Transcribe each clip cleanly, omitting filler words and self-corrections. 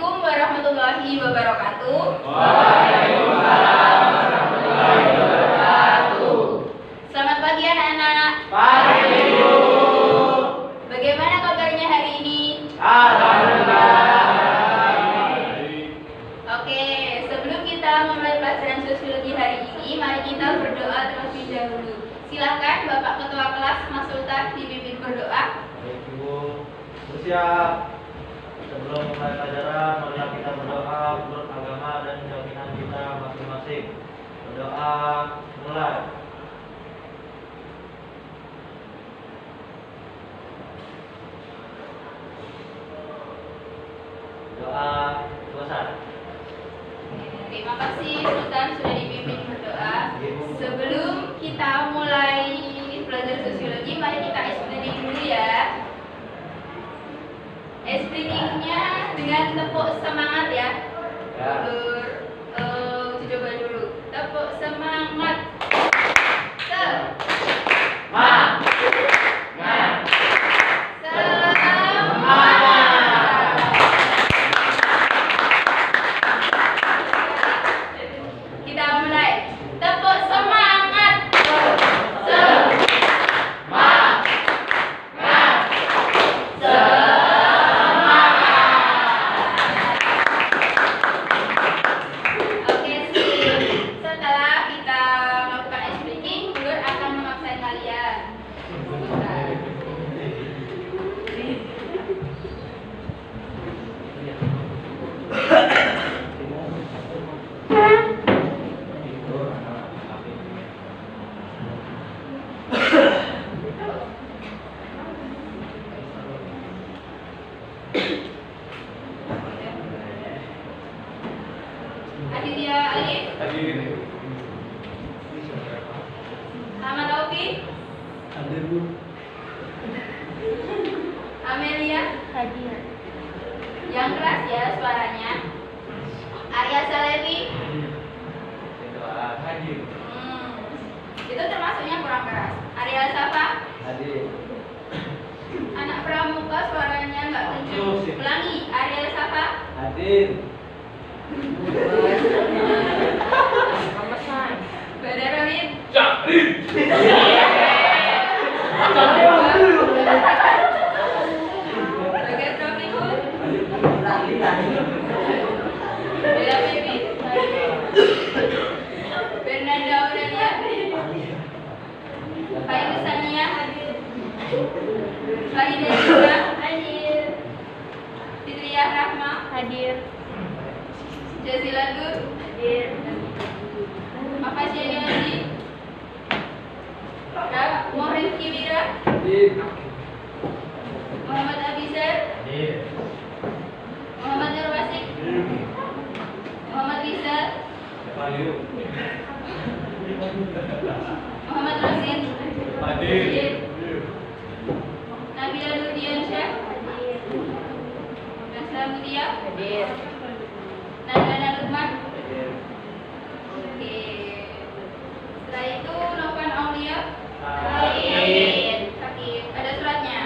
Assalamualaikum warahmatullahi wabarakatuh. Waalaikumsalam warahmatullahi wabarakatuh. Selamat pagi anak-anak. Pagi Bu. Bagaimana kabarnya hari ini? Alhamdulillah. Oke, sebelum kita memulai pelajaran sosiologi hari ini, mari kita berdoa terlebih dahulu. Silakan Bapak Ketua Kelas Mas Sultan dipimpin berdoa. Baik Ibu, bersiap. Sebelum mulai pelajaran, marilah kita berdoa menurut agama dan keyakinan kita masing-masing. Berdoa mulai. Doa selesai. Terima kasih Sultan sudah dipimpin berdoa. Sebelum kita mulai belajar sosiologi, mari kita explaining dulu ya. Explainingnya dengan tepuk semangat ya. Uji coba dulu. Tepuk semangat. Kita mulai. Tepuk semangat. Oke, setelah kita melakukan explaining, guru akan memaksa kalian. Aditya Alif, Ahmad Taufik, Amelia, Hadir. yang keras ya suaranya. Arya Salevi, itu termasuknya kurang keras. Arya Safa, Hadir. anak pramuka suaranya nggak kenceng. Ulangi, Arya Safa, Hadir. Badarudin, Bagas Rofiqul, Bella Baby, Fernanda Aurelia, Fairu Sania, Fahida Zura, Fitriah Rahma, Hadir. Jazila Nur, Hadir. Makasih Yadi, Mohrim Kibira, Muhammad Abizar, Hadir. Muhammad Nurwasik, Muhammad Rizal, Muhammad Rasin, Hadir. Nabila Nurdiansyah, Nasra Mutia, Hadir. Nandana Lukman. Oke. Setelah itu Novan Aulia. Hadir. Sakit. Ada suratnya.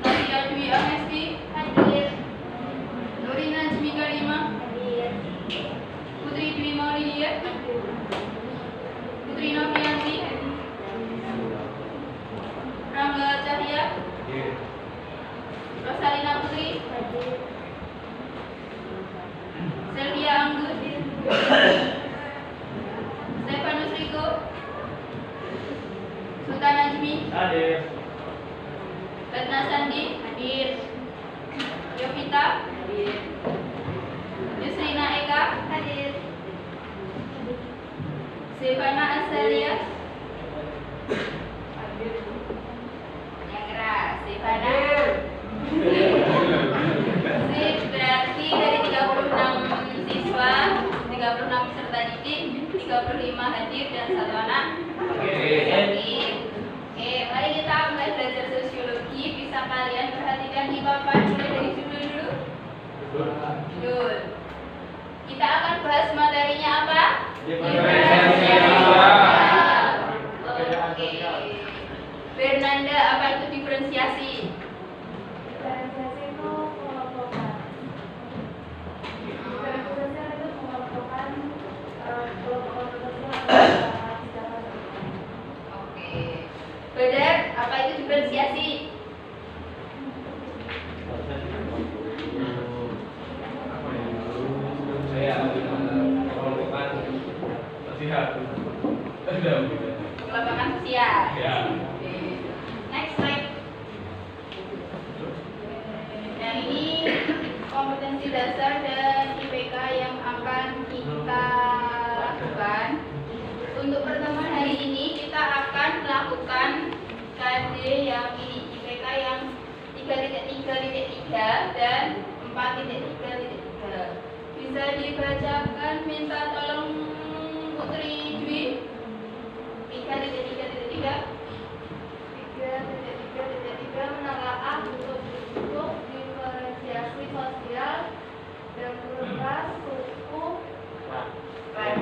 Nadia Dwi Amesti. Hadir. Nurina Jmi Karima. Hadir. Putri Dwi Maulidia. Putri Novianti. Rangga Cahya. Rosalina Putri. Hadir. Selvia Anggun. Stefanus Riko. Sultan Najmi. Hadir. Ratna Sandi. Hadir. Yovita. Hadir. Yusrina Eka. Hadir. Silvana Azalia. Yang keras. Silvana. Sip, berarti dari 36 siswa, 36 peserta didik, 35 hadir dan 1 anak sakit. Oke, mari kita mulai belajar sosiologi. Bisa kalian perhatikan di papan mulai dari judul dulu. Judul. Kita akan bahas materinya apa? Diferensiasi. Oke. Fernanda, apa itu diferensiasi? Diferensiasi itu pengelompokan. Lapangan sosial. Oke. Next slide. Nah, ini kompetensi dasar dan IPK yang akan kita lakukan. Untuk pertemuan hari ini kita akan melakukan KD yang ini, IPK yang 3.3.3 dan 4.3.3. Bisa dibacakan, minta tolong Putri Dwi. 3.3.3 menelaah bentuk diferensiasi sosial dan ras, suku, Ras.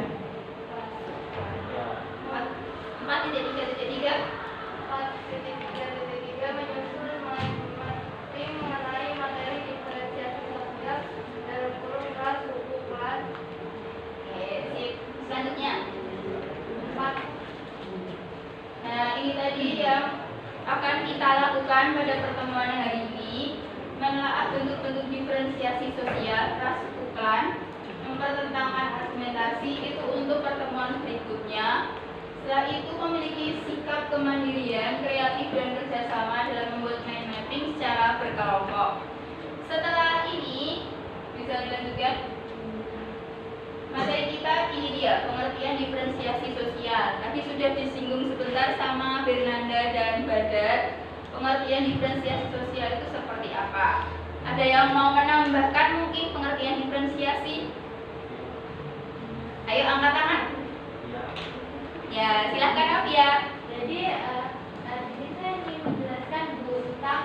4.3.3 4.3.3 menyusun mapping mengenai materi diferensiasi sosial dalam kurung ras, suku, kelas. Oke, sip. Selanjutnya. 4. Nah, ini tadi yang akan kita lakukan pada pertemuan hari ini, menelaah bentuk-bentuk diferensiasi sosial, ras, suku, klan, mempertentangkan argumentasi itu untuk pertemuan berikutnya. Setelah itu memiliki sikap kemandirian, kreatif dan kerjasama dalam membuat mind mapping secara berkelompok. Setelah ini bisa dilanjutkan. Materi kita ini dia, pengertian diferensiasi sosial. Tadi sudah disinggung sebentar sama Bernanda dan Badar. Pengertian diferensiasi sosial itu seperti apa? Ada yang mau menambahkan mungkin pengertian diferensiasi? Ayo angkat tangan. Ya, silahkan Afia. Jadi di sini saya ingin menjelaskan tentang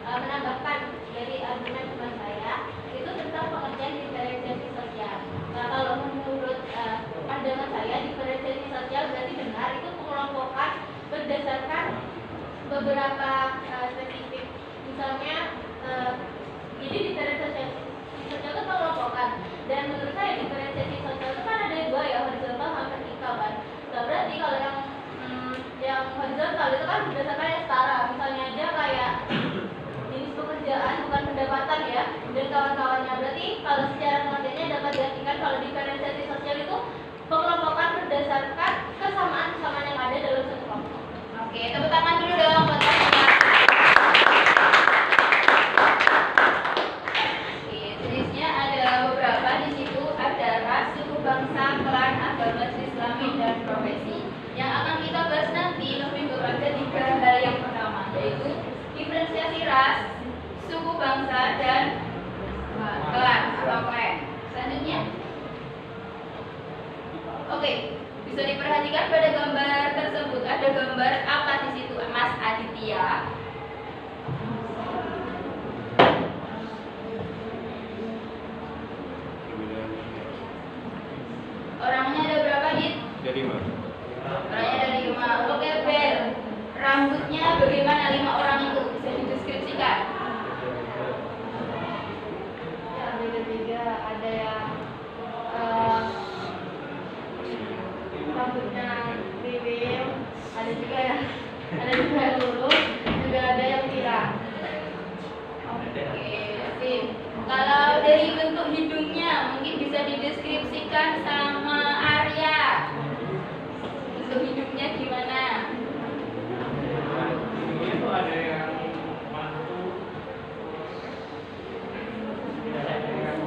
menambahkan dari argumen teman saya itu tentang pengertian diferensiasi sosial. Nah, kalau menurut pandangan saya diferensiasi sosial berarti benar itu pengelompokan berdasarkan beberapa spesifik. Misalnya jadi diferensiasi sosial itu pengelompokan, dan menurut saya diferensiasi sosial itu kan ada dua ya, horizontal sama vertikal kan. Nah, berarti kalau yang horizontal itu kan berdasarkan yang setara. Misalnya aja kayak jenis pekerjaan bukan pendapatan ya, dan kawan-kawannya. Berarti kalau secara pengertiannya dapat diartikan kalau diferensiasi sosial itu pengelompokan berdasarkan kesamaan-kesamaan yang ada dalam satu kelompok. Oke, tepuk tangan dulu dong buat Afia. Oke, jenisnya ada beberapa di situ, ada ras, suku, bangsa, klan, agama, Islami, dan profesi. Yang akan kita bahas nanti lebih kepada 3 hal yang pertama, yaitu diferensiasi ras, suku, bangsa, dan klan atau klan. Selanjutnya, oke, bisa diperhatikan pada gambar tersebut ada gambar apa di situ, Mas Aditya? Orangnya ada berapa, Dit? Jadi Mas. Orangnya ada 5. Oke, Bel. Rambutnya bagaimana 5 orang itu? Bisa dideskripsikan. Ya, beda-beda. Ada yang rambutnya kriwil, ada juga yang lurus, juga ada yang pirang. Oke, sip. Kalau dari bentuk hidungnya mungkin bisa dideskripsikan sama Arya. Bentuk hidungnya gimana? Ini tuh ada yang mantu. Ada yang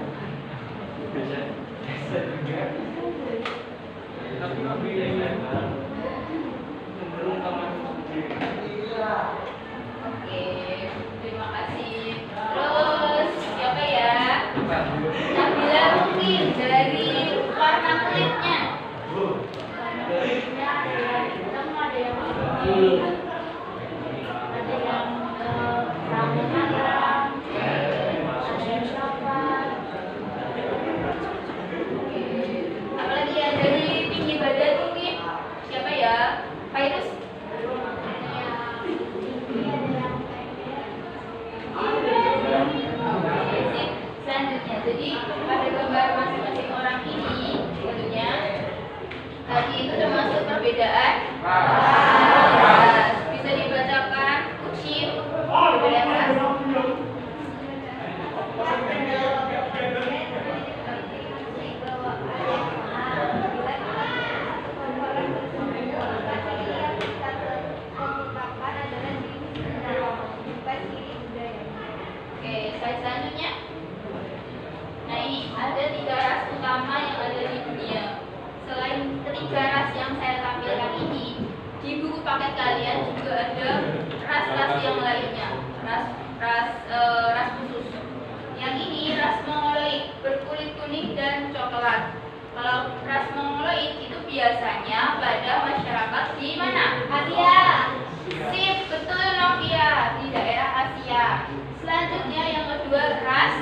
bisa juga. Tapi lebih lebar. Cenderung ke mantu. Oke, terima kasih. Terus siapa ya? Nabila mungkin dari warna kulitnya. Kulitnya ada yang hitam, ada yang putih, ada yang rambut merah, ada yang coklat. Apalagi ya dari tinggi badan mungkin siapa ya? Virus. Selanjutnya, jadi pada gambar masing-masing orang ini tentunya tadi itu termasuk perbedaan ras. Bisa dibacakan kucing perbedaan ras. ras yang lainnya, ras khusus. Yang ini ras Mongoloid berkulit kuning dan coklat. Kalau ras Mongoloid itu biasanya pada masyarakat di mana? Asia. Sip, betul Novia, di daerah Asia. Selanjutnya yang kedua ras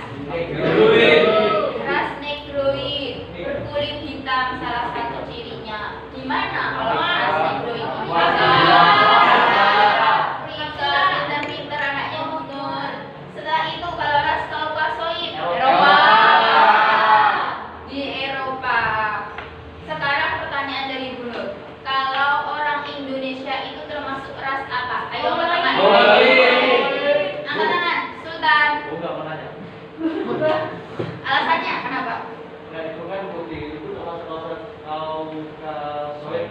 Negroid berkulit hitam, salah satu cirinya. Di mana kalau ras Negroid ini? Afrika, pintar-pintar anaknya Gunur. Setelah itu kalau ras Kaukasoid, Eropa. Di Eropa. Sekarang pertanyaan dari Gunur. Kalau orang Indonesia itu termasuk ras apa? Ayo angkat tangan. Angkat tangan, Sultan. Oh, nggak mau nanya. Alasannya kenapa? Nah itu kan putih itu termasuk Kaukasoid.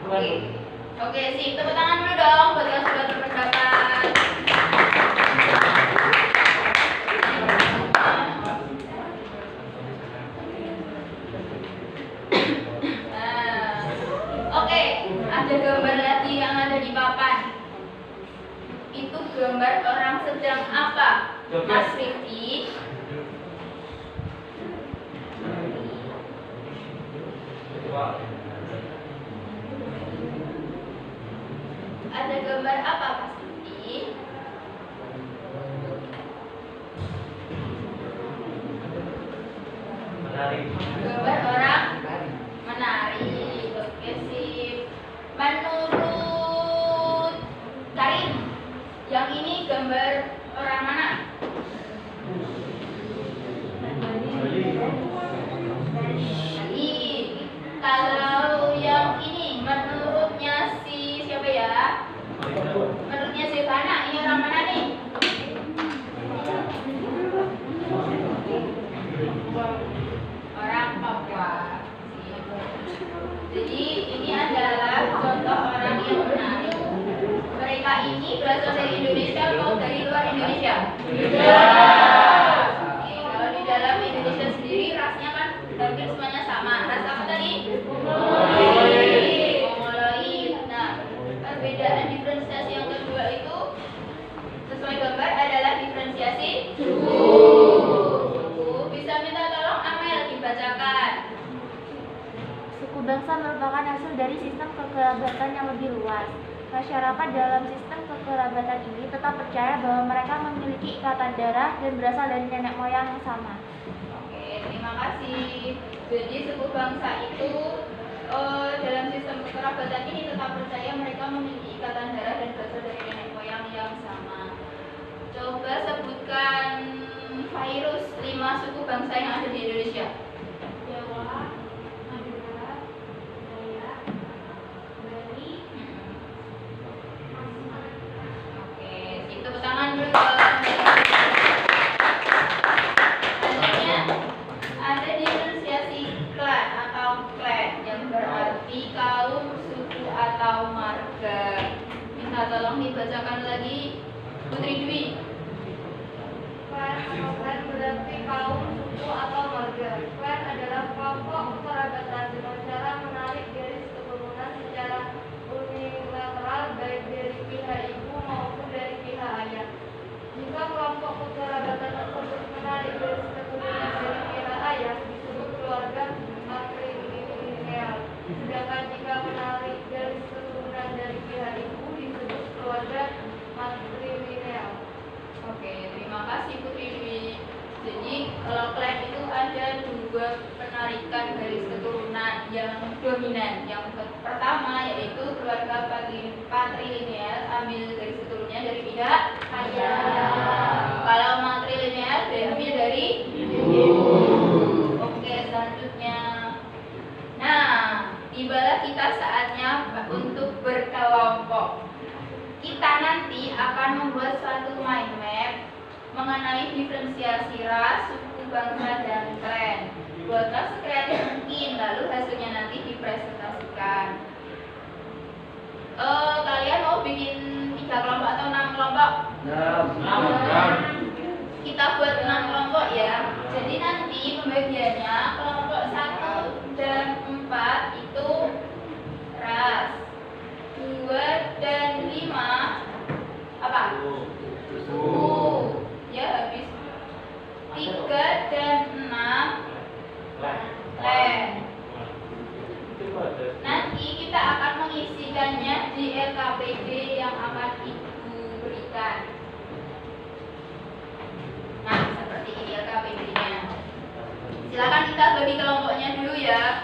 Bukan. Oke, sip. Tepuk tangan dulu dong buat yang sudah berpendapat. Nah, oke, ada gambar lagi yang ada di papan. Itu gambar orang sedang apa? Mas Rifki. Ada gambar apa Mas Rifki? Menarik. Gambar orang menari. Oke, sip. Menurut Karim, yang ini gambar orang mana? Bali. Kalau yang ini menurutnya si siapa ya? Menurutnya si Fana, ini orang mana nih? Orang Papua. Jadi ini adalah contoh orang yang menari. Mereka ini berasal dari Indonesia atau dari luar Indonesia? Oke, kalau di dalam Indonesia sendiri rasnya kan hampir semuanya sama. Ras apa tadi? Mongoloid. Nah, perbedaan diferensiasi yang kedua itu sesuai gambar adalah diferensiasi suku. Bisa minta tolong Amel dibacakan. Suku bangsa merupakan hasil dari sistem kekerabatan yang lebih luas. Masyarakat dalam sistem kekerabatan ini tetap percaya bahwa mereka memiliki ikatan darah dan berasal dari nenek moyang yang sama. Oke, terima kasih. Jadi suku bangsa itu dalam sistem kekerabatan ini tetap percaya mereka memiliki ikatan darah dan berasal dari nenek moyang yang sama. Coba sebutkan virus 5 suku bangsa yang ada di Indonesia. Jawa, Madura, Dayak, Bali, Oke, sip, tepuk tangan dulu. Selanjutnya ada diferensiasi klan atau klan yang berarti kaum, suku atau marga. Minta tolong dibacakan lagi Putri Dwi. Klan atau klan berarti kaum, suku atau marga. Klan adalah kelompok kekerabatan dengan cara menarik garis keturunan secara unilateral baik dari pihak ibu maupun dari pihak ayah. Jika kelompok kekerabatan tersebut menarik garis keturunan dari pihak ayah disebut keluarga matrilineal. Sedangkan jika menarik garis keturunan dari pihak ibu disebut keluarga matrilineal. Oke, terima kasih Putri Dwi. Jadi kalau klan itu ada dua penarikan garis keturunan yang dominan. Yang pertama yaitu keluarga patrilineal, ambil garis keturunannya dari pihak ayah. Kalau matrilineal diambil dari ibu. Oke, selanjutnya. Nah, tibalah kita saatnya untuk berkelompok. Kita nanti akan membuat suatu mind map mengenai diferensiasi ras, suku bangsa, dan klan. Buatlah sekreatif mungkin, lalu hasilnya nanti dipresentasikan. Kalian mau bikin 3 kelompok atau 6 kelompok? 6. Kita buat 6 kelompok ya. Jadi nanti pembagiannya kelompok 1 dan 4 itu ras, 2 dan 5 kita bagi kelompoknya dulu ya.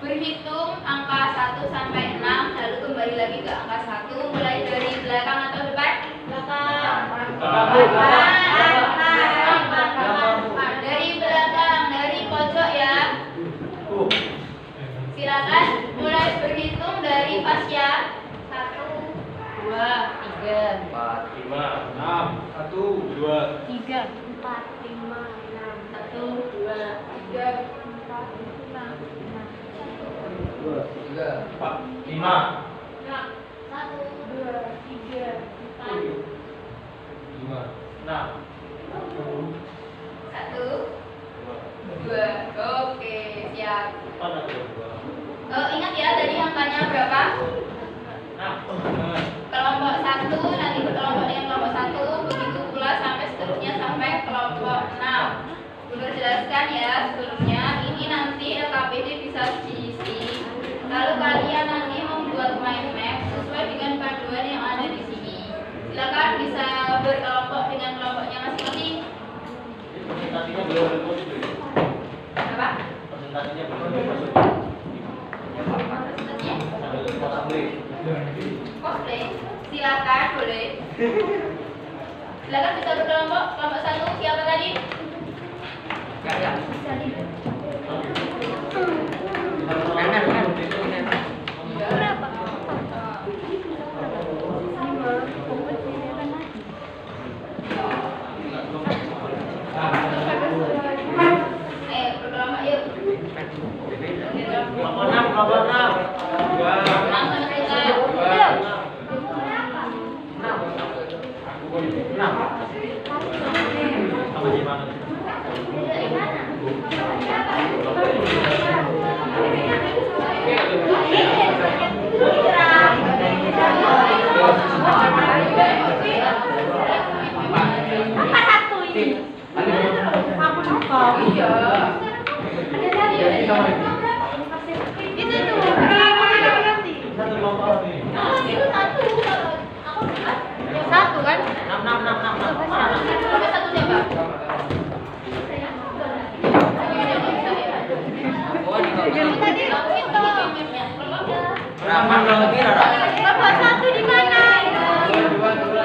Berhitung angka 1 sampai 6, lalu kembali lagi ke angka 1, mulai dari belakang atau depan? Belakang. Dari belakang, dari pojok ya. Silakan mulai berhitung dari fasya. 1, 2, 3, 4, 5, 6, 1, 2, 3, 4, 5, 6, 1, 2, 3, 4, 5, 4, 5, 1, 2, 3, 4, 5, 6, 1, 2, oke, siap. 4 atau 2? Ingat ya tadi angkanya berapa? 6. Kelompok 1 nanti berkelompok dengan kelompok 1, begitu pula sampai seterusnya sampai kelompok 6. Belum jelaskan ya sebelumnya, ini nanti LKPD bisa diisi. Lalu kalian nanti membuat mind map sesuai dengan panduan yang ada di sini. Silakan bisa berkelompok dengan kelompoknya masing-masing. Presentasinya belum masuk. Apa? Presentasinya belum masuk. Presentasinya? Sambil potong beli. Cosplay. Silakan boleh. Silakan bisa berkelompok. Kelompok 1 siapa tadi? Ayo berkelompok yuk. Kelompok 6, kelompok 6. 2. Langsung kita. 6. Sama gimana? Satu kelompok nih. Satu kan? 6, 6, 6, 6, 6. Kelompok 1 siapa? Berapa kalau lebih Rara? Kelompok 1 di mana? 2, 2, 2.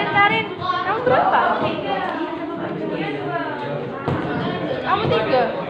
Karin, kamu berapa? Kamu 3.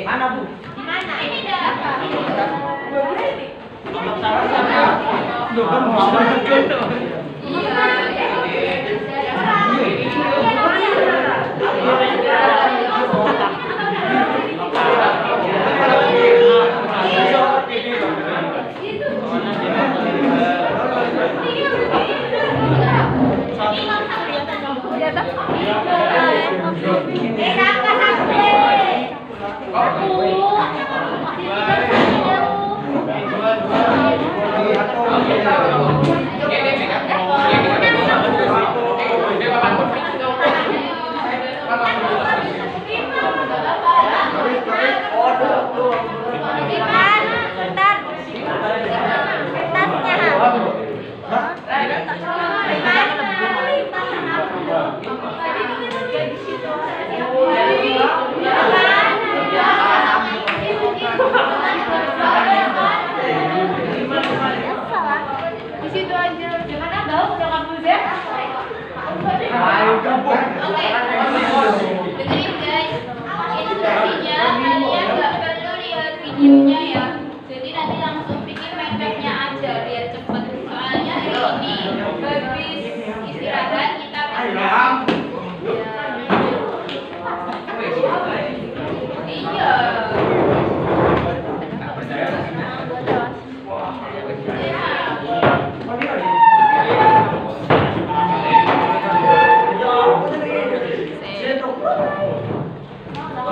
Mana Bu? Mana? Ini dah. Iya.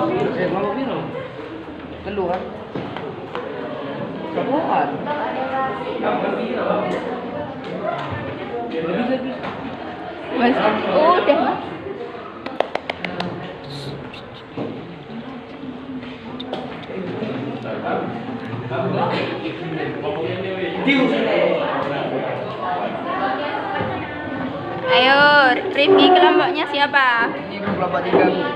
Mama biru. Keluar. Keluar. Lebih. Mas, oh, udah mas. Ayo, Rifki kelompoknya siapa? Ini kelompok 3.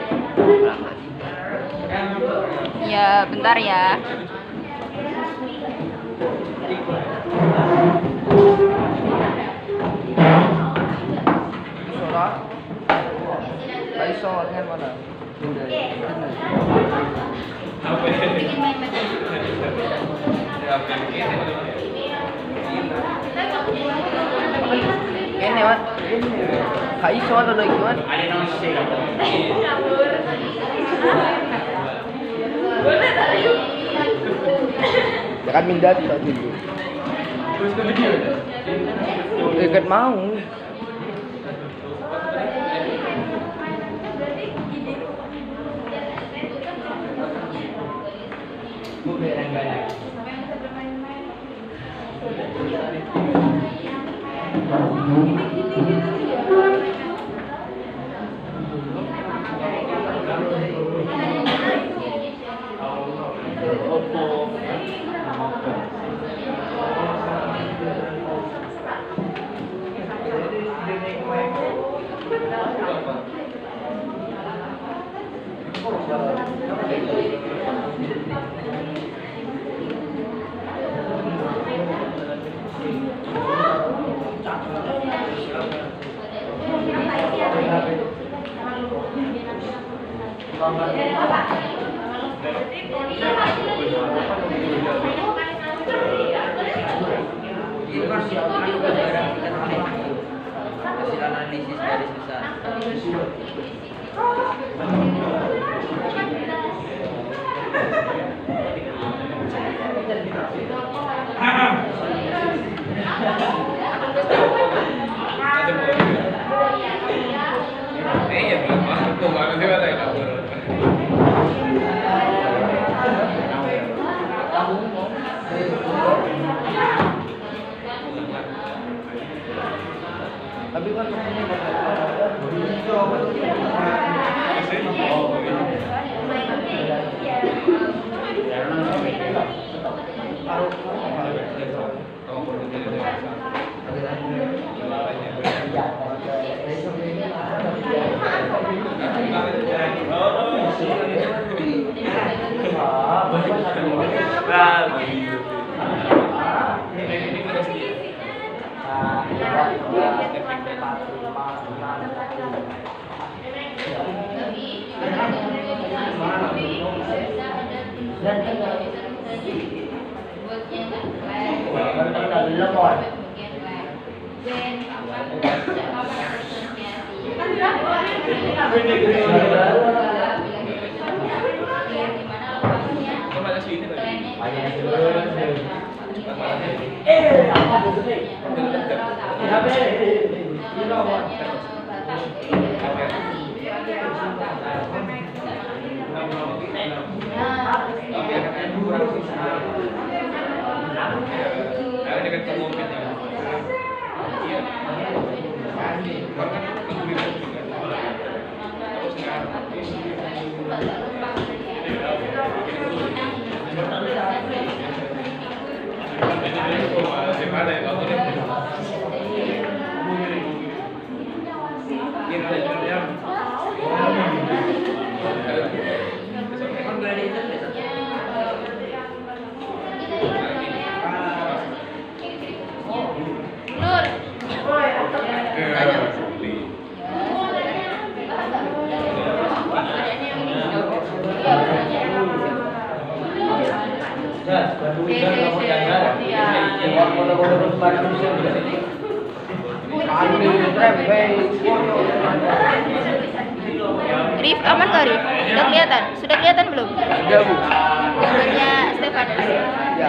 Ya, bentar ya. Suara. Iso dengan mana? Ini wat. Kak iso atau lagi wat? Ya kan minta tidak dulu. Dekat mau. Hasil analisis garis besar. Tapi kan Rif, aman nggak Rif? Sudah kelihatan? Sudah kelihatan belum? Sudah Bu. Gambarnya Stefanus. Ya.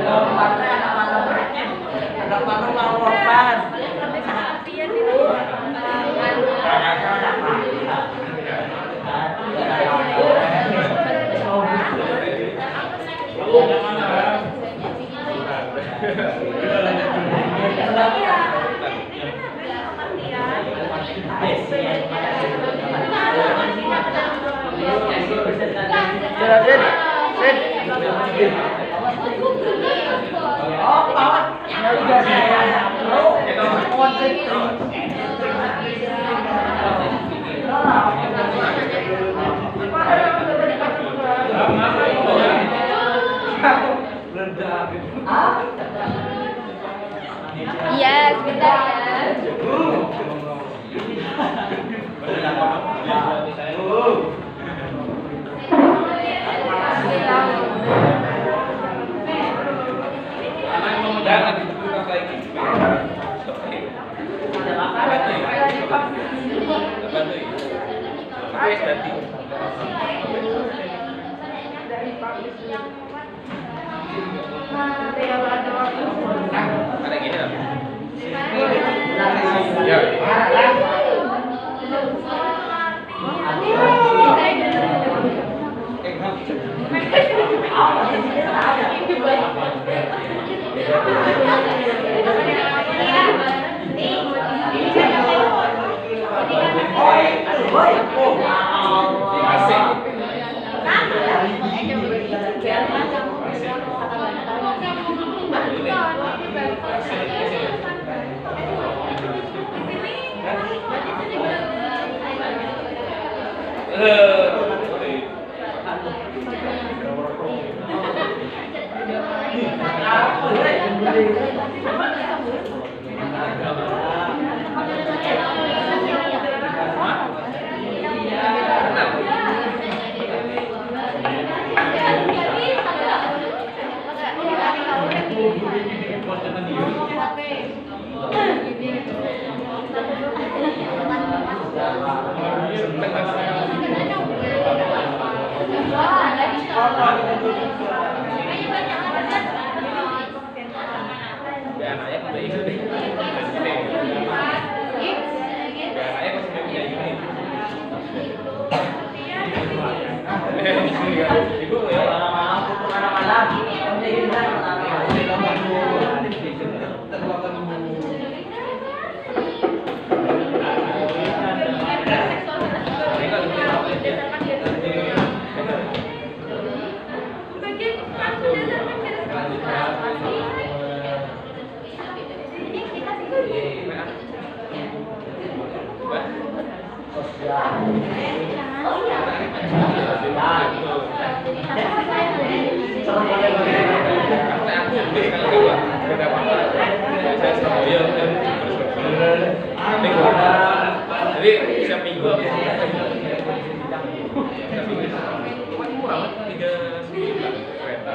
Awalnya Sudah, Sin. Sin. Iya, sebentar ya. Jadi siap minggu apa sih? Murah banget, 39 kereta.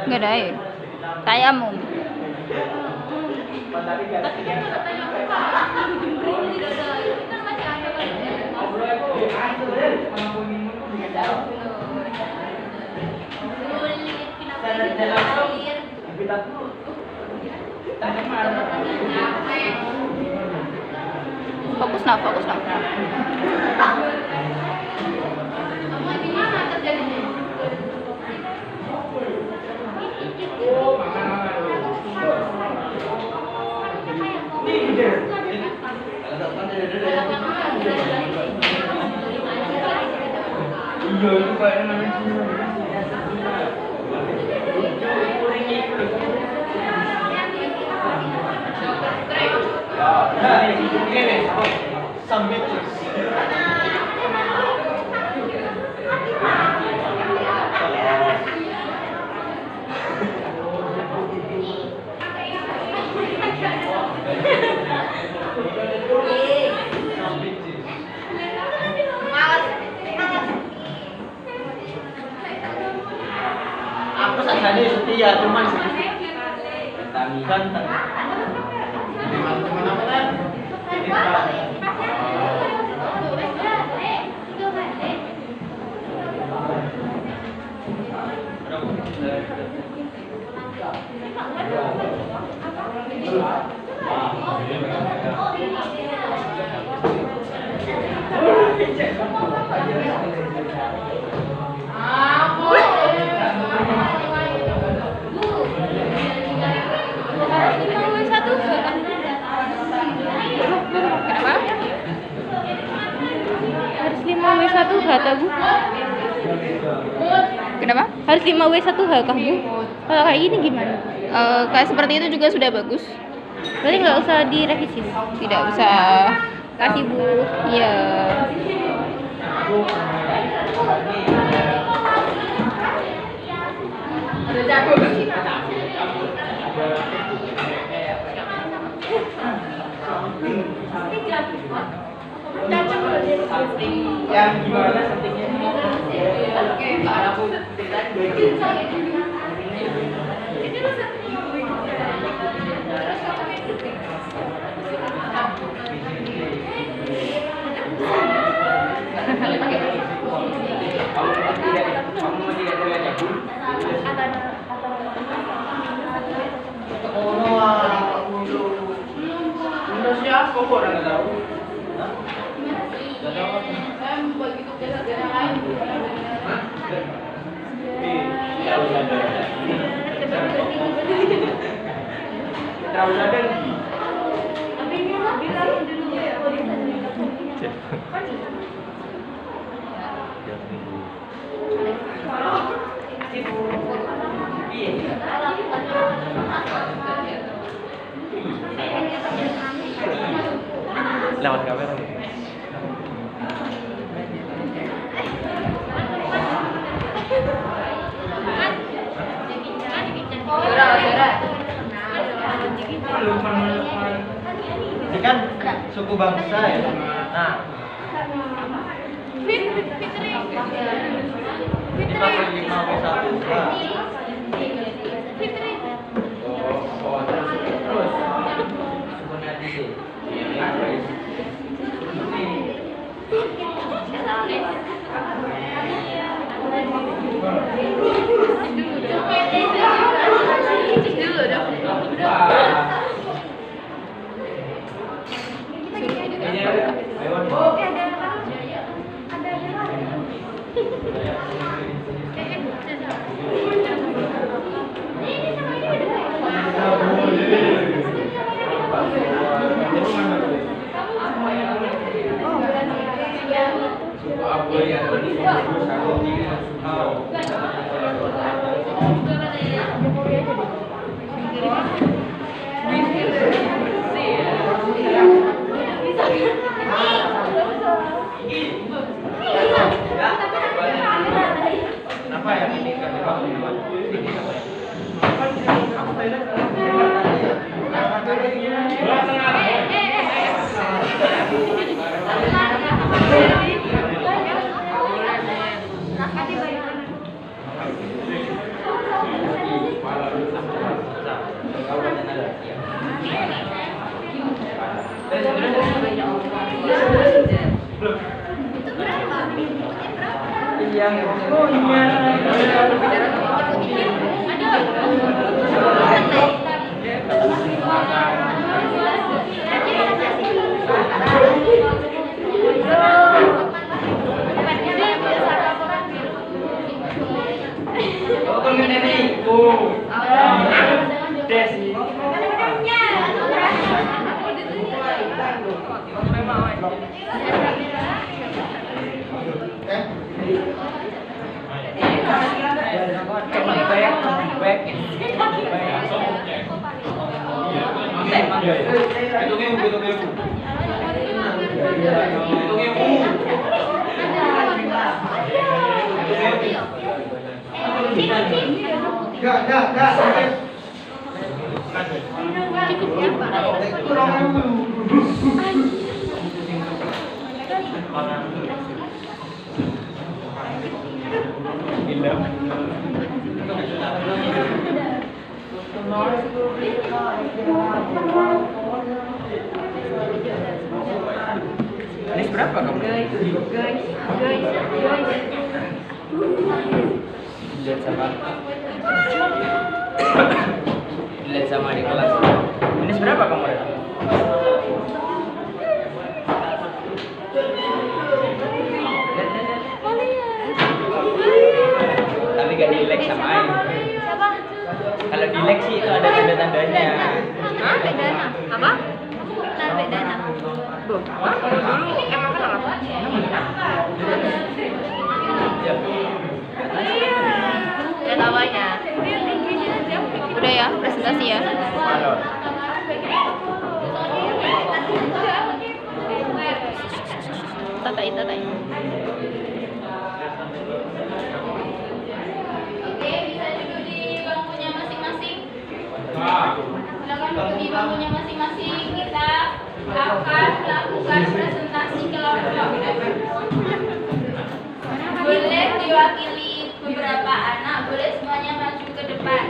Enggak ada ya? Tayamum. Fokus nak, fokus nak. Iya, itu Some bitches. Aku saja setia cuman ganteng. Cuman apa kan? Harus 5W1H tak Bu? Kenapa? Harus 5W1H kah Bu? Kalau kayak gini gimana? Kayak seperti itu juga sudah bagus. Berarti nggak usah direvisi? Tidak usah. Kasih Bu. Iya. Yang gimana settingnya? Siapa kok orang nggak tahu? Terlalu sadar. Lewat kamera. Ini kan suku bangsa ya. Nah, ini pakai 5W1H. Kenapa ya? Ini kan yang punya Anis berapa kamu? Dilihat sama di kelas. Anis berapa kamu? Tapi gak dilek sama Ain. Kalau dilek sih itu ada tanda-tandanya. Hah? Bedana? Apa? Nah, bedana. Tuh, kalau dulu emang kenapa? Lihat awalnya. Udah ya, presentasi ya. Halo. Tatai. Oke, bisa duduk di bangkunya masing-masing. Silakan duduk di bangkunya masing-masing. Kita akan melakukan presentasi kelompok. Boleh diwakili beberapa anak, boleh semuanya maju ke depan.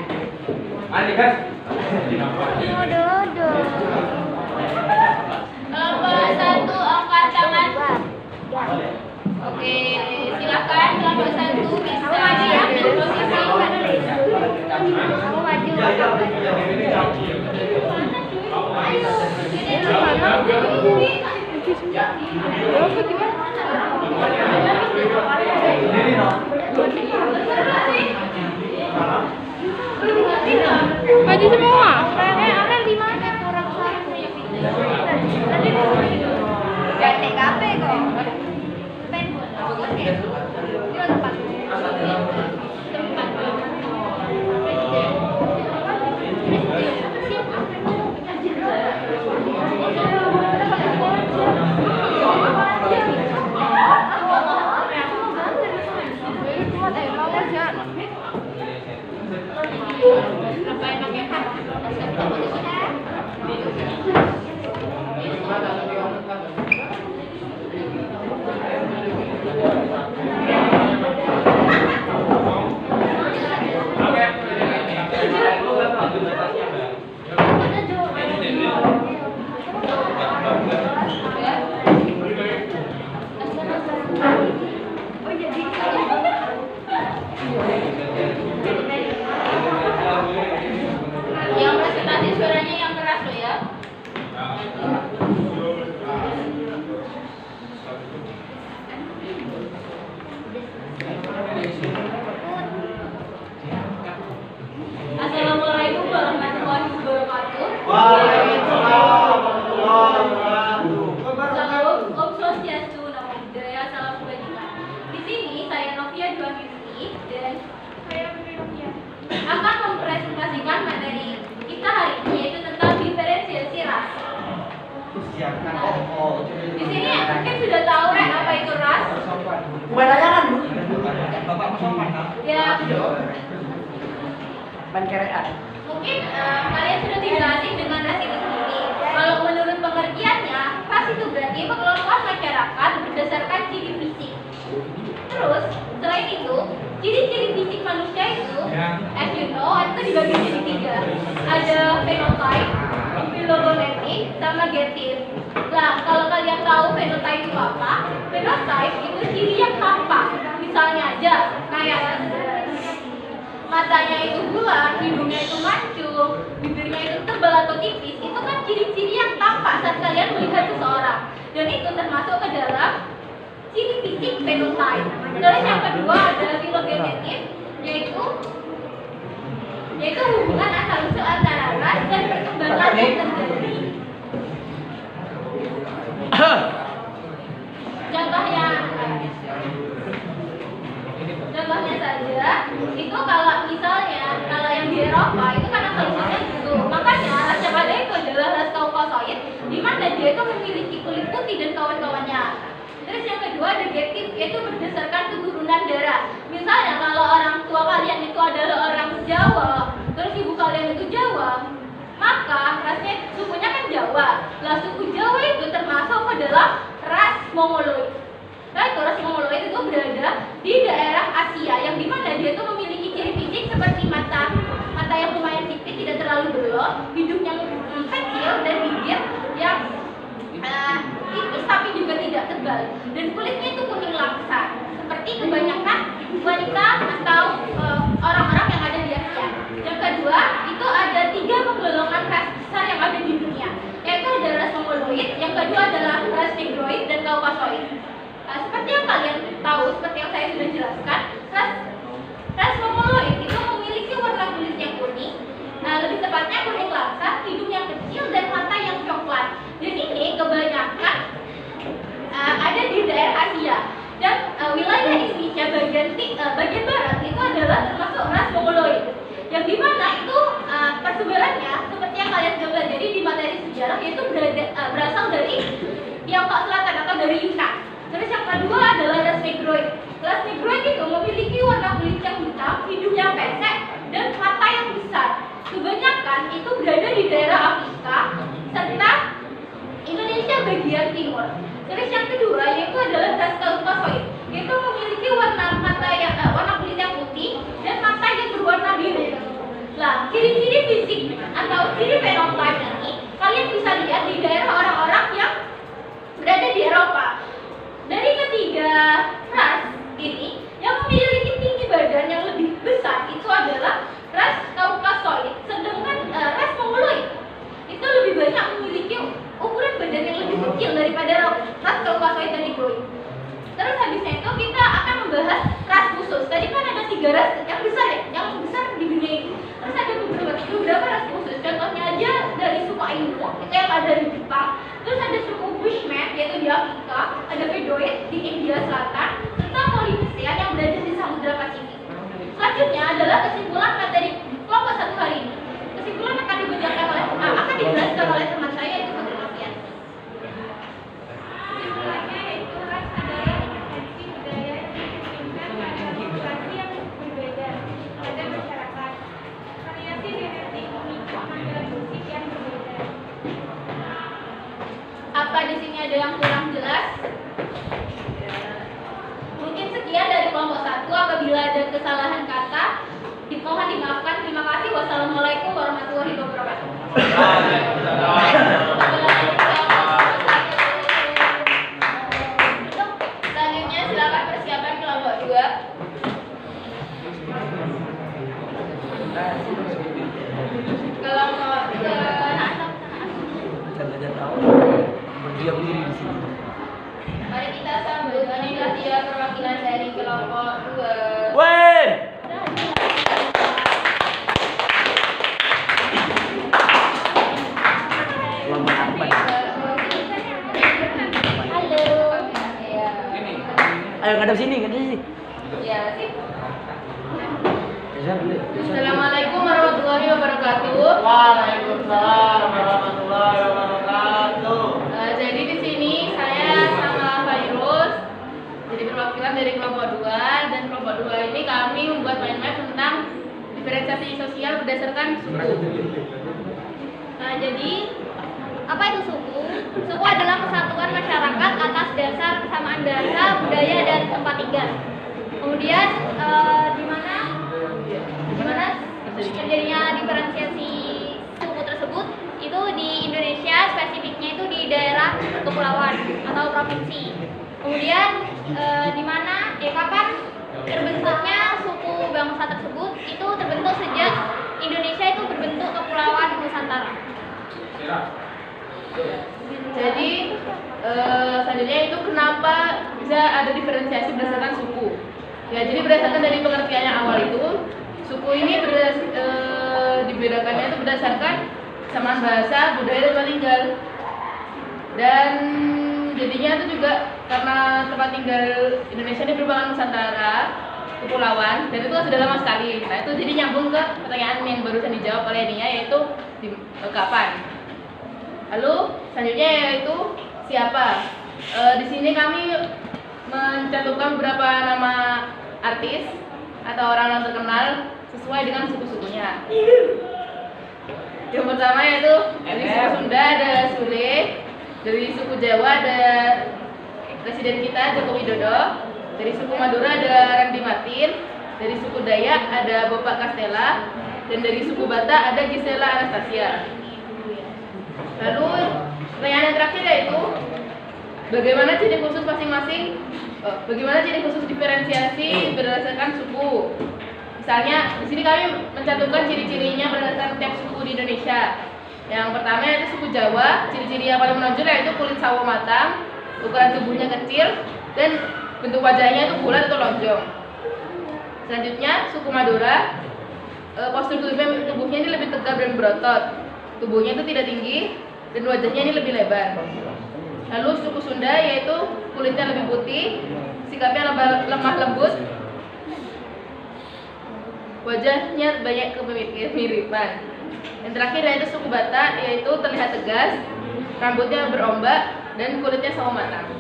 Kelompok 1 angkat tangan. Oke, silakan kelompok 1 bisa ambil posisi. Kamu maju. Maju semua. Ada 5-nya kurang 1 ya. Gak TKP kok. Yang presentasi suaranya yang keras loh ya. Assalamualaikum warahmatullahi wabarakatuh. Waalaikumsalam warahmatullahi wabarakatuh. Salam Om Swastiastu, Namo Buddhaya, salam kebajikan. Di sini saya Novia Duanisi dan saya Novia akan mempresentasikan materi kita hari ini, yaitu tentang diferensiasi ras. Di sini mungkin sudah tahu kan apa itu ras? Ya, mungkin kalian sudah dijelasin dengan ras itu sendiri. Kalau menurut pengertiannya, ras itu berarti pengelolaan masyarakat berdasarkan ciri fisik. Terus, selain itu, ciri-ciri fisik manusia itu, as you know, itu dibagi jadi 3. Ada phenotype, phylogenetic, sama genetik. Nah, kalau kalian tahu phenotype itu apa? Phenotype itu ciri yang tampak. Misalnya aja, kayak matanya itu bulat, hidungnya itu mancung, bibirnya itu tebal atau tipis. Itu kan ciri-ciri yang tampak saat kalian melihat seseorang. Dan itu termasuk ke dalam ciri fisik phenotype. Terus yang kedua adalah filogenetik, yaitu hubungan asal-usul antara ras dan perkembangan yang terjadi. Contohnya saja, itu kalau misalnya kalau yang di Eropa itu kan asal-usulnya gitu. Makanya ras yang ada itu adalah ras kaum dia itu memiliki kulit putih dan kawan-kawannya. Terus yang kedua adjektif, yaitu berdasarkan keturunan darah. Misalnya kalau orang tua kalian itu adalah orang Jawa, terus ibu kalian itu Jawa, maka rasnya sukunya kan Jawa. Lah suku Jawa itu termasuk adalah ras Mongoloid. Nah, itu ras Mongoloid itu berada di daerah Asia yang dimana dia itu memiliki ciri fisik seperti mata yang lumayan sipit, tidak terlalu belok, hidung yang kecil dan bibir yang tipis tapi juga tidak tebal, dan kulitnya itu kuning langsat seperti kebanyakan wanita atau orang-orang yang ada di Asia. Yang kedua itu ada 3 penggolongan ras besar yang ada di dunia, yaitu ada ras Mongoloid, yang kedua adalah ras Negroid dan Kaukasoid. Seperti yang kalian tahu, seperti yang saya sudah jelaskan, ras Mongoloid itu memiliki warna kulit yang kuning, lebih tepatnya kuning langsat, hidung yang kecil dan mata yang coklat. Dan ini kebanyakan ada di daerah Asia, dan wilayah Indonesia bagian barat itu adalah termasuk ras Mongoloid, yang dimana itu persebarannya seperti yang kalian sudah pelajari di materi sejarah, yaitu berasal dari Tiongkok Selatan atau dari Yunan. Terus yang kedua adalah ras Negroid. Ras Negroid itu memiliki warna kulit yang hitam, hidung yang pesek, dan mata yang besar. Kebanyakan itu berada di daerah Afrika serta Indonesia bagian timur. Terus yang kedua yaitu adalah ras Kaukasoid, yaitu memiliki warna kulit yang putih dan mata yang berwarna biru. Lah, ciri-ciri fisik atau ciri fenotype ini kalian bisa lihat di daerah orang-orang yang berada di Eropa. Dari ketiga ras ini yang memiliki tinggi badan yang lebih besar itu adalah ras Kaukasoid, sedangkan ras Mongoloid itu lebih banyak memiliki ukuran badan yang lebih kecil daripada ras Kaukasoid dan Negroid. Terus habisnya itu kita akan membahas ras khusus. Tadi kan ada 3 ras yang besar di dunia ini. Terus ada beberapa ras khusus. Contohnya aja dari suku Ainu itu yang ada di Jepang. Terus ada suku Bushman yaitu di Afrika, ada Bedoid di India Selatan, serta Polinesian yang berada di Samudra Pasifik. Selanjutnya adalah kesimpulan materi kelompok 1 hari ini. Kesimpulan akan dijelaskan oleh teman saya, yaitu Putri Novian. Kesimpulannya yaitu ras adalah esensi budaya yang diinginkan pada populasi yang berbeda pada masyarakat. Variasi genetik unik mengambil musik yang berbeda. Apa di sini ada yang kurang jelas? Mungkin sekian dari kelompok 1. Apabila ada kesalahan kata, mohon dimaafkan. Terima kasih. Wassalamualaikum warahmatullahi wabarakatuh. Selanjutnya silakan persiapan kelompok 2. Kelompok 2. Berdiam diri di sini. Mari kita sambut. Inilah dia perwakilan dari kelompok 2. Wen! Halo. Ayo ngadep sini, ngadep sini. Ya, sip. Assalamualaikum warahmatullahi wabarakatuh. Waalaikumsalam warahmatullahi wabarakatuh. Jadi di sini saya sama Fairuz jadi perwakilan dari kelompok 2, dan kelompok 2 ini kami membuat main-main tentang diferensiasi sosial berdasarkan suku. Jadi apa itu suku? Suku adalah kesatuan masyarakat atas dasar kesamaan bahasa, budaya, dan tempat tinggal. Kemudian di mana terjadinya diferensiasi suku tersebut itu di Indonesia, spesifiknya itu di daerah kepulauan atau provinsi. Kemudian kapan terbentuknya suku bangsa tersebut? Itu terbentuk sejak Indonesia itu berbentuk kepulauan Nusantara. Jadi selanjutnya itu kenapa bisa ada diferensiasi berdasarkan suku? Ya, jadi berdasarkan dari pengertian yang awal itu, suku ini dibedakannya itu berdasarkan kesamaan bahasa, budaya, dan tempat tinggal. Dan jadinya itu juga karena tempat tinggal Indonesia ini merupakan Nusantara, kepulauan, dan itu sudah lama sekali. Nah, itu jadi nyambung ke pertanyaan yang barusan dijawab oleh Nia, yaitu kapan. Lalu selanjutnya yaitu siapa? Di sini kami mencantumkan beberapa nama artis atau orang yang terkenal sesuai dengan suku-sukunya. Yang pertama yaitu dari suku Sunda ada Sule, dari suku Jawa ada Presiden kita Joko Widodo, dari suku Madura ada Randy Martin, dari suku Dayak ada Bapak Castella, dan dari suku Batak ada Gisela Anastasia. Lalu pertanyaan yang terakhir yaitu bagaimana ciri khusus masing-masing? Bagaimana ciri khusus diferensiasi berdasarkan suku? Misalnya di sini kami mencantumkan ciri-cirinya berdasarkan tiap suku di Indonesia. Yang pertama yaitu suku Jawa, ciri-ciri yang paling menonjol yaitu kulit sawo matang, ukuran tubuhnya kecil, dan bentuk wajahnya itu bulat atau lonjong. Selanjutnya suku Madura, postur tubuhnya ini lebih tegap dan berotot. Tubuhnya itu tidak tinggi dan wajahnya ini lebih lebar. Lalu suku Sunda yaitu kulitnya lebih putih, sikapnya lemah lembut, wajahnya banyak kemiripan. Yang terakhir yaitu suku Batak yaitu terlihat tegas, rambutnya berombak dan kulitnya sawo matang.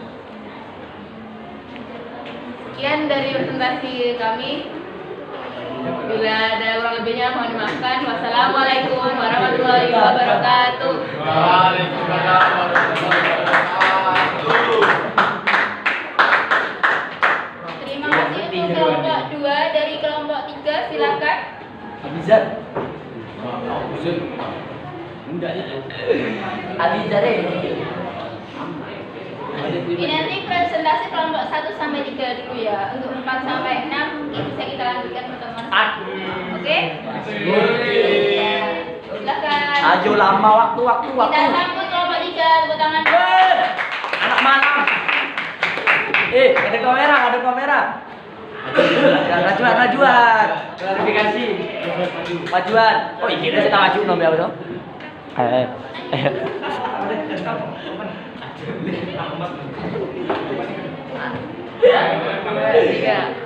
Sekian dari presentasi kami. Bila ada kurang lebihnya mohon dimaafkan. Wassalamualaikum warahmatullahi wabarakatuh. Waalaikumsalam warahmatullahi wabarakatuh. Terima kasih untuk kelompok 2 dari kelompok 3 silakan. Abizar. Abizar Ini nanti presentasi kelompok 1 sampai 3 dulu ya. Untuk 4 sampai 6 itu bisa kita lanjutkan pertemuan. Oke? Ya. Silakan. Ajo lama waktu. Kita sambut kelompok 3, tepuk tangan. Anak mana? Ada kamera. Rajuan. Klarifikasi. Majuan. Oh, ini udah kita maju nomor berapa tuh?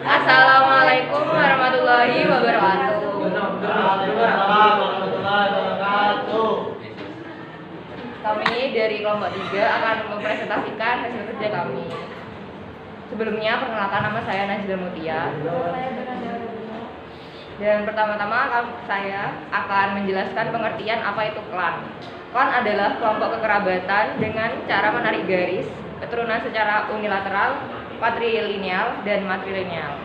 Assalamualaikum warahmatullahi wabarakatuh. Kami dari kelompok 3 akan mempresentasikan hasil kerja kami. Sebelumnya perkenalkan, nama saya Najla Mutia. Dan pertama-tama saya akan menjelaskan pengertian apa itu klan. Klan adalah kelompok kekerabatan dengan cara menarik garis keturunan secara unilateral, patrilineal, dan matrilineal.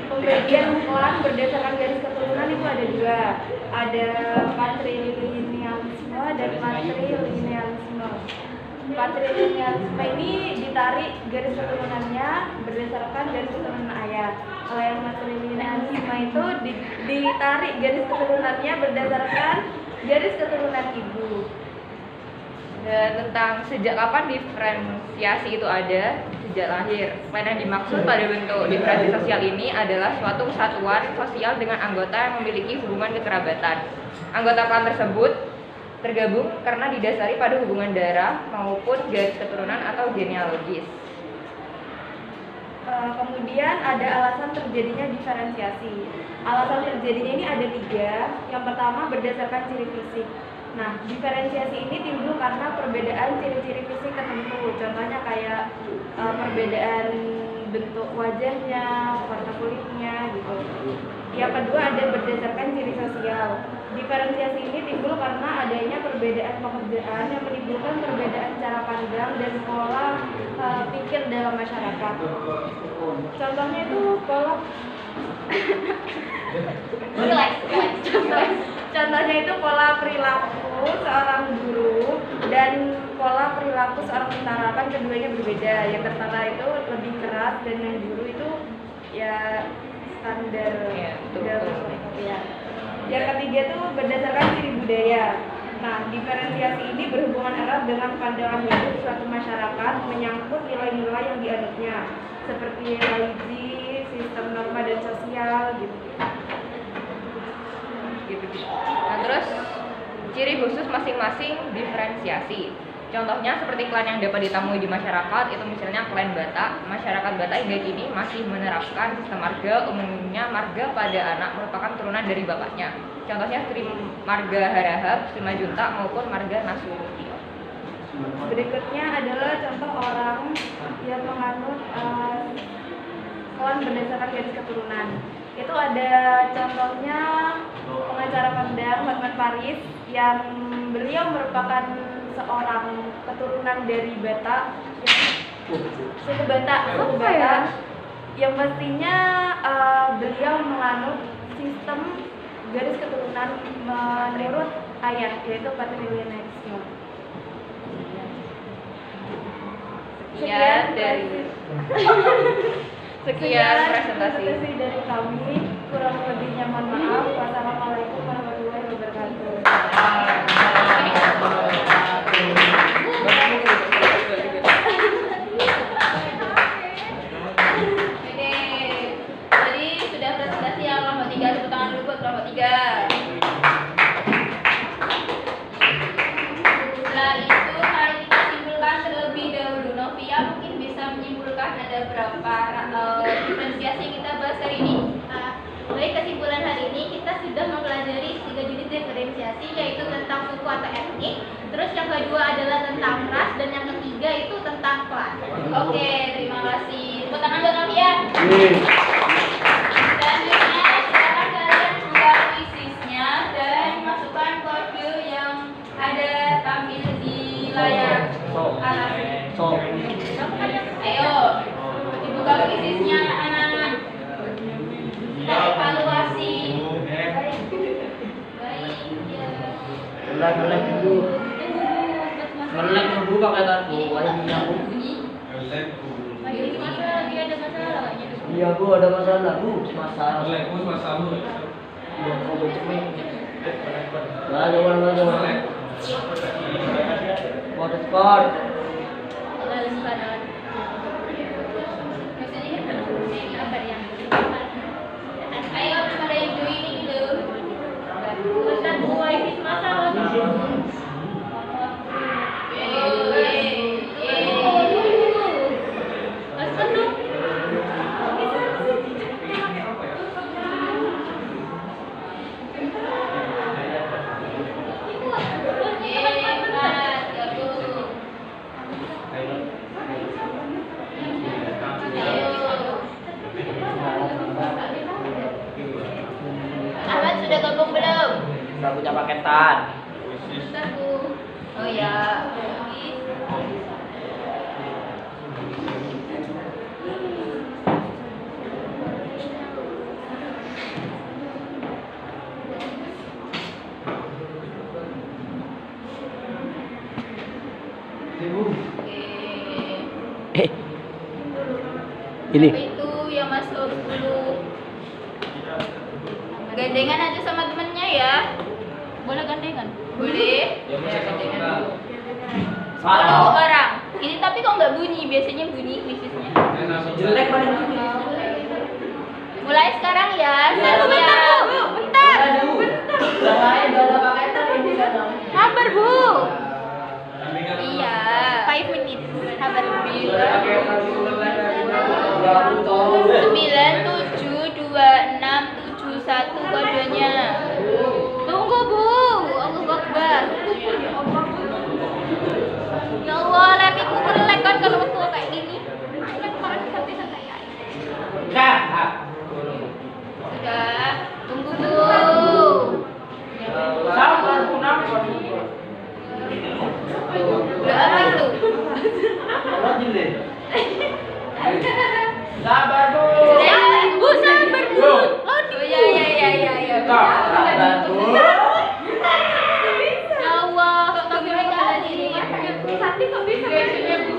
Pembagian klan berdasarkan garis keturunan itu ada 2. Ada patrilinealisme dan matrilinealisme. Patrilinealisme ini ditarik garis keturunannya berdasarkan garis keturunan ayah. Kalau yang matrilinealisme itu ditarik garis keturunannya berdasarkan garis keturunan ibu. Dan tentang sejak kapan diferensiasi itu ada, sejak lahir. Yang dimaksud pada bentuk diferensiasi sosial ini adalah suatu kesatuan sosial dengan anggota yang memiliki hubungan kekerabatan. Anggota klan tersebut tergabung karena didasari pada hubungan darah maupun garis keturunan atau genealogis. Kemudian ada alasan terjadinya diferensiasi. Alasan terjadinya ini ada 3. Yang pertama berdasarkan ciri fisik. Nah, diferensiasi ini timbul karena perbedaan ciri-ciri fisik tertentu. Contohnya kayak perbedaan bentuk wajahnya, warna kulitnya gitu. Yang kedua ada berdasarkan ciri sosial. Diferensiasi ini timbul karena adanya perbedaan pekerjaan yang menimbulkan perbedaan cara pandang dan pola pikir dalam masyarakat. Contohnya itu pola Contohnya itu pola perilaku seorang guru dan pola perilaku seorang tentara, kan keduanya berbeda. Yang tentara itu lebih keras dan yang guru itu ya standar. Ya. Yang ketiga itu berdasarkan ciri budaya. Nah, diferensiasi ini berhubungan erat dengan pandangan hidup suatu masyarakat menyangkut nilai-nilai yang dianutnya, seperti religi, sistem norma dan sosial gitu. Nah, terus ciri khusus masing-masing diferensiasi. Contohnya seperti klan yang dapat ditemui di masyarakat itu misalnya klan Batak. Masyarakat Batak hingga kini masih menerapkan sistem marga, umumnya marga pada anak merupakan turunan dari bapaknya. Contohnya Sri Marga Harahap, Sri Majuntak maupun Marga Nasution. Berikutnya adalah contoh orang yang menganut klan berdasarkan garis keturunan. Itu ada contohnya pengacara kondang Hotman Paris yang beliau merupakan seorang keturunan dari Batak, suku Batak, yang pastinya beliau menganut sistem garis keturunan menurut ayah, yaitu patrilinealisme. Sekian presentasi dari kami. Kurang lebihnya mohon maaf. Wassalamualaikum warahmatullahi wabarakatuh. Oke, tadi sudah presentasi yang kelompok 3, tepuk tangan dulu buat kelompok 3. Setelah itu mari kita simpulkan terlebih dahulu. Novia mungkin bisa menyimpulkan ada berapa diferensiasi yang kita bahas hari ini. Baik, kesimpulan hari ini kita sudah mempelajari 3 jenis diferensiasi, yaitu tentang suku atau etnik. Terus yang kedua adalah tentang ras, dan yang ketiga itu tentang klan. Oke, terima kasih. Tepuk tangan buat Novia. Selanjutnya silakan kalian buka kuisisnya dan masukkan kode yang ada tampil di layar atas. Ayo, dibuka kuisisnya anak-anak. Kita evaluasi. Baik, ya. Melek dulu. Melek dulu pakai tanganku, kayak gini aku. Lagi masalah, dia ada masalah kayaknya. Iya, Bu, ada masalah, Bu. Masalah. Iya, kau becek nih. Nggak ada mana. Water sport. Ayo, ada yang joining dulu. Tentang dua ini masalah. Ahmad sudah gabung belum? Udah punya paketan. Bentar, Bu. Oh ya. Ini. Itu yang masuk dulu. Gandengan aja sama temennya ya. Boleh gandengan? Boleh. Ya, gandengan. Kalau orang. Ini tapi kok nggak bunyi? Biasanya bunyi kuisisnya. Jelek banget. Mulai sekarang ya. Bentar, Bu. Bentar. Sabar, Bu. Iya. 5 menit. Sabar, Bu. 972671 kodenya. Tunggu, Bu. Allahu Akbar. Ya Allah, laptopku melek kan kalau waktu kayak gini. Kan kemarin bisa kayak. Sudah. Tunggu, Bu. Sabar, Bu, nampak. Udah apa itu? Sabar, Bu. Sudah. Bu, sabar, Bu. Oh, ya. Sabar, Bu. Ya Allah, astagfirullahaladzim. Santi kok bisa kayak Bu?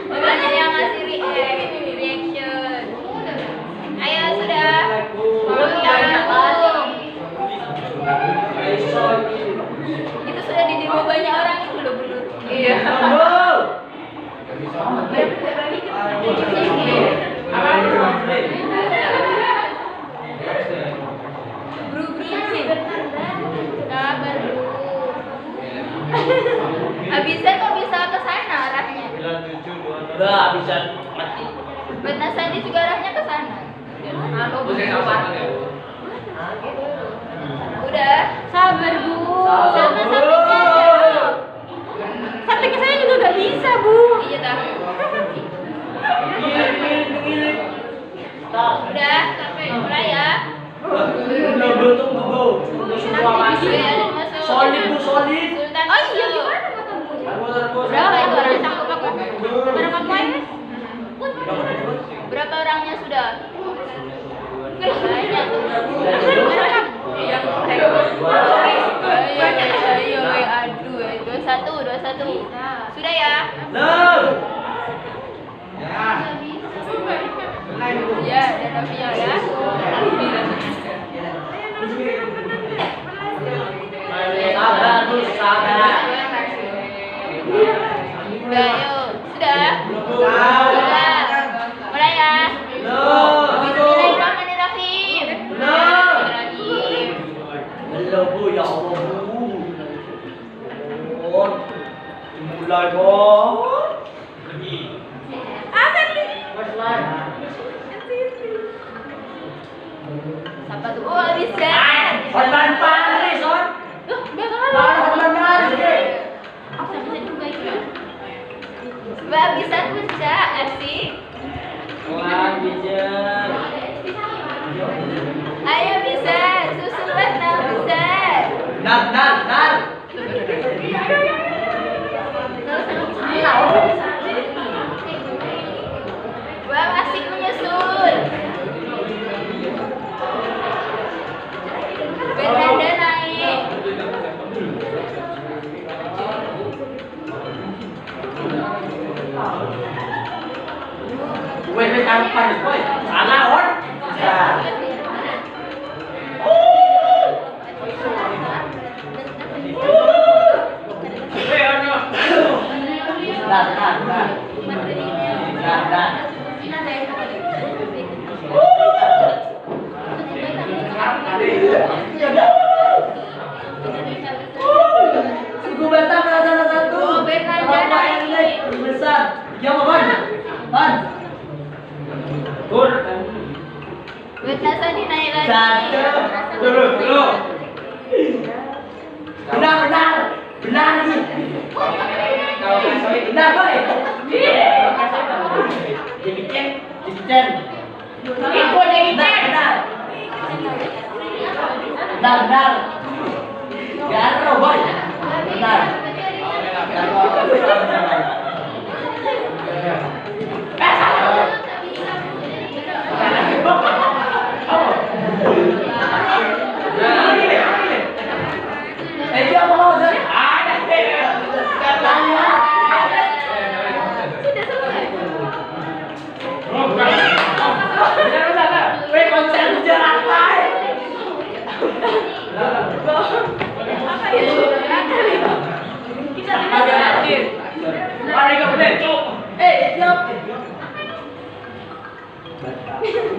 Banyak yang ngasih reaction. Ayo, sudah. Belum gabung. Itu sudah di demo banyak orang itu loh, Bu. Iya. Bro, sabar, Bu. Benar Sandi juga arahnya ke sana. Halo, Udah. Sabar Bu. Sama sampingnya aja. Sampingnya saya juga nggak bisa Bu. Iya dah. Udah, mulai ya. Solid Bu, solid. Sultan Oh iya masuk. gimana kata Bu? Berapa itu orangnya? Cakep aku. Barang apa ini? Berapa orangnya sudah? Banyak tuh. Ayo, aduh, 21. Sudah ya? Ya, dan Novia ya. Sabar Bu, sabar. Udah, yuk. Sudah? Sudah. Mulai ya. Bismillahirrahmanirrahim. Bismillahirrahmanirrahim. Halo Bu, ya Allah Bu. Mulai kok. Siapa tuh? Oh, bisa. Hotman Paris, Son. Hotman Paris. Bisa juga itu. Mbak bisa baca, asik. Wah, bisa. Ayo bisa, susulan nah bisa. Nar. Bang asik menyusul. Bernada naik. Wait, kapan, boy? Salah, on. Suku Batam salah satu. Oh, Bernada Kelompok yang naik. lebih besar. Ya, Ban. Tur. Bernada dinaik lagi. Satu. Dulu. Benar. Benar nih. Benar, boy. Jemicen. Benar. Garo, boy. Benar. Dia mau Zan.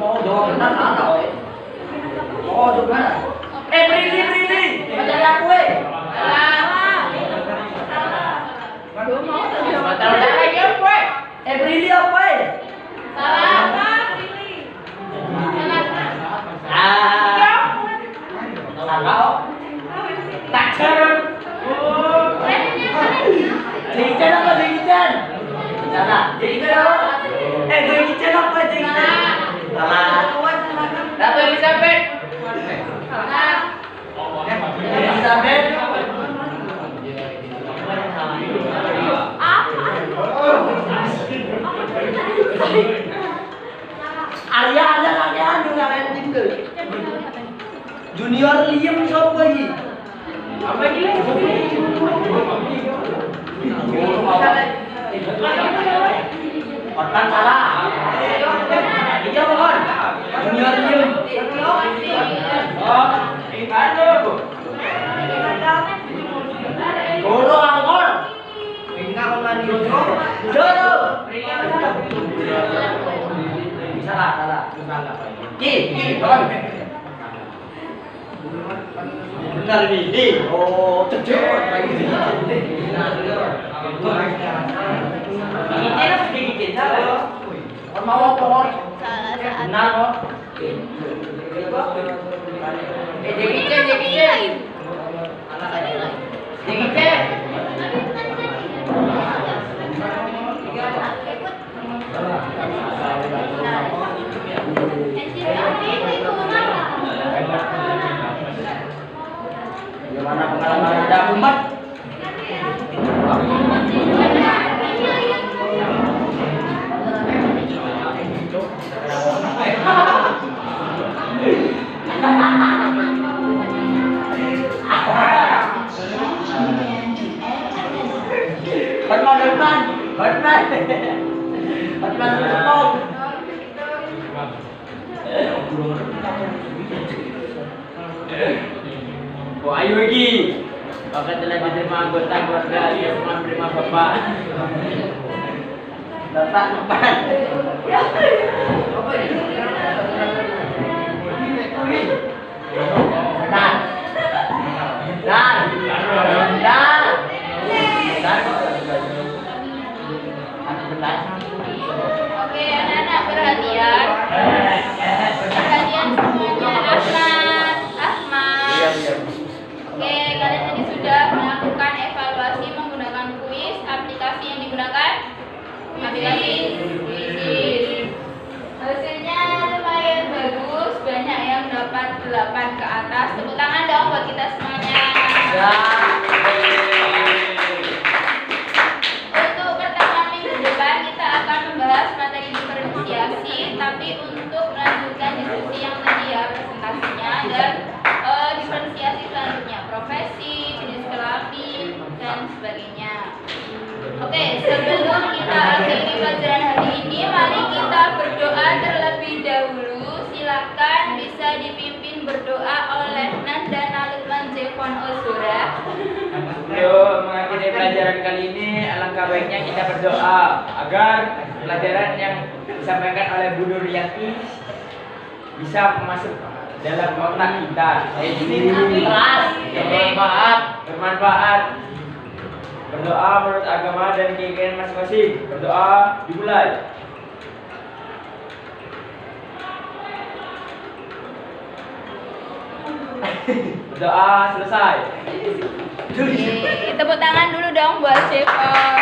Mau jawab benar mana, oi? Oh, jawab benar. Brili. Pacar aku, Brili apa, Salah. Salah. Tak jarang. Jengicen apa jengicen? Salah. Jengicen apa? Jengicen apa jengicen? Salah. Ratu Elizabeth. Elizabeth. Arya juga main tinggal. Junior Liam siapa lagi? Apa lagi? Otan salah. Iya mohon. Junior Liam. Oh, aduh. Goro angkor. Joro. Salah. Ki, mohon. Benar nih. Oh, cocok. mau pohon. Salah saat. Benar kok. Jeki Chan. Gimana pengalaman Anda, Umat? Hotman. Oh, ayo lagi. Bapak telah diterima anggota keluarga yang menerima Bapak. Bapak depan. Oke, anak-anak perhatian. Perhatian semuanya. Ahmad. Oke, kalian tadi sudah melakukan evaluasi menggunakan kuis. Aplikasi yang digunakan aplikasi Quizizz. Hasilnya lumayan bagus, banyak yang dapat 8 ke atas. Tepuk tangan dong buat kita semuanya. Untuk pertemuan minggu depan kita akan membahas materi diferensiasi, tapi untuk melanjutkan diskusi yang tadi ya, presentasinya dan diferensiasi selanjutnya, profesi, jenis kelamin dan sebagainya. Oke, sebelum kita akhiri pelajaran hari ini, mari kita berdoa terlebih dahulu. Silakan bisa dipimpin berdoa oleh Nandana Lukman Jevon Ozora. Yuk, mengakhiri pelajaran kali ini, alangkah baiknya kita berdoa agar pelajaran yang disampaikan oleh Bu Nuryati bisa masuk dalam otak kita. Bermanfaat. Berdoa menurut agama dan keyakinan masing-masing. Berdoa dimulai. Berdoa selesai. Tepuk tangan dulu dong buat Jevon.